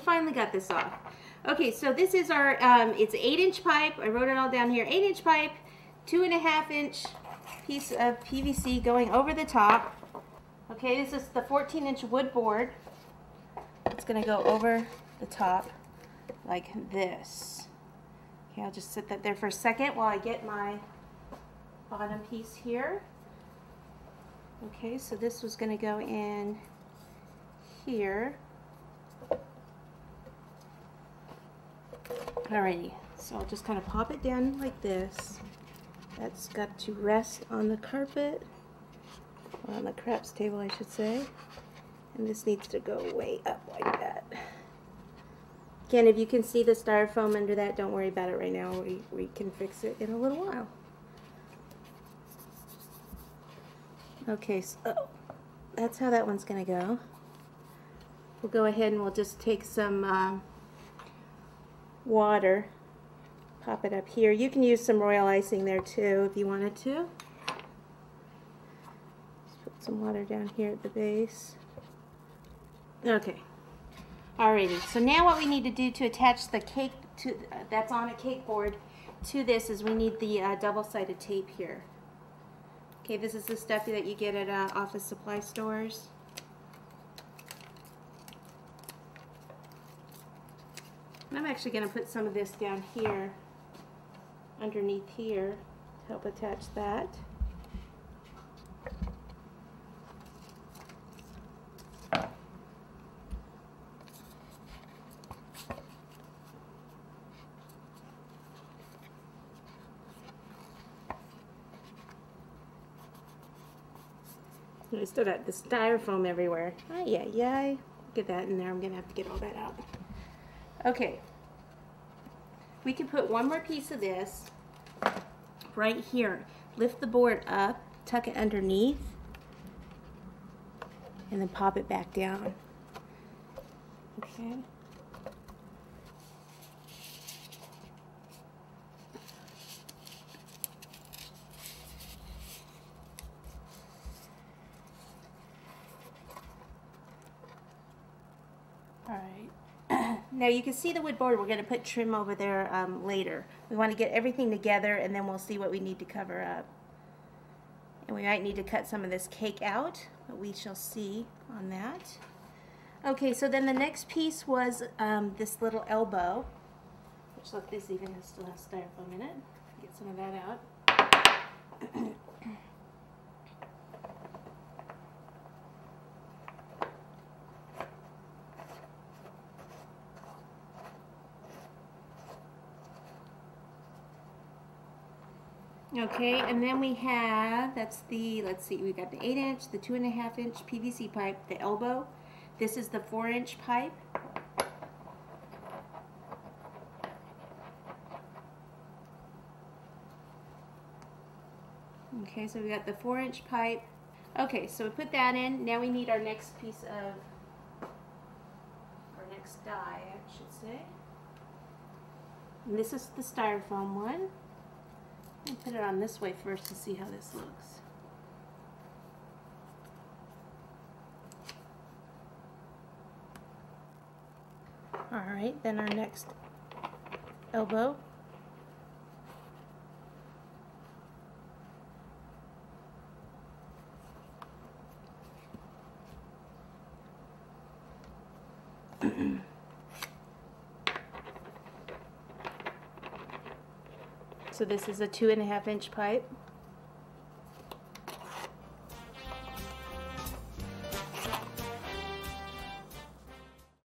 finally got this off. Okay, so this is our, it's an 8-inch pipe. I wrote it all down here. 8-inch pipe, 2.5-inch piece of PVC going over the top. Okay, this is the 14-inch wood board. It's going to go over the top like this. Okay, I'll just set that there for a second while I get my bottom piece here. Okay, so this was going to go in here. Alrighty, so I'll just kind of pop it down like this. That's got to rest on the carpet, or on the craps table I should say. And this needs to go way up like that. Again, if you can see the styrofoam under that, don't worry about it right now. We can fix it in a little while. Okay, so that's how that one's going to go. We'll go ahead and we'll just take some water, pop it up here. You can use some royal icing there too if you wanted to. Just put some water down here at the base. Okay. Alrighty, so now what we need to do to attach the cake to that's on a cake board to this is we need the double-sided tape here. Okay, this is the stuff that you get at office supply stores. And I'm actually going to put some of this down here, underneath here, to help attach that. I still got the styrofoam everywhere. Ay, ay, ay. Get that in there. I'm going to have to get all that out. Okay. We can put one more piece of this right here. Lift the board up, tuck it underneath, and then pop it back down. Okay. Alright, now you can see the wood board. We're going to put trim over there later. We want to get everything together and then we'll see what we need to cover up. And we might need to cut some of this cake out, but we shall see on that. Okay, so then the next piece was this little elbow, which look, this even still has styrofoam in it. Get some of that out. Okay, and then we have, that's the, let's see, we got the 8-inch, the 2.5-inch PVC pipe, the elbow. This is the 4-inch pipe. Okay, so we got the 4-inch pipe. Okay, so we put that in. Now we need our next piece of, our next die, I should say. And this is the styrofoam one. I'll put it on this way first to see how this looks. Alright, then our next elbow. So this is a 2.5-inch pipe.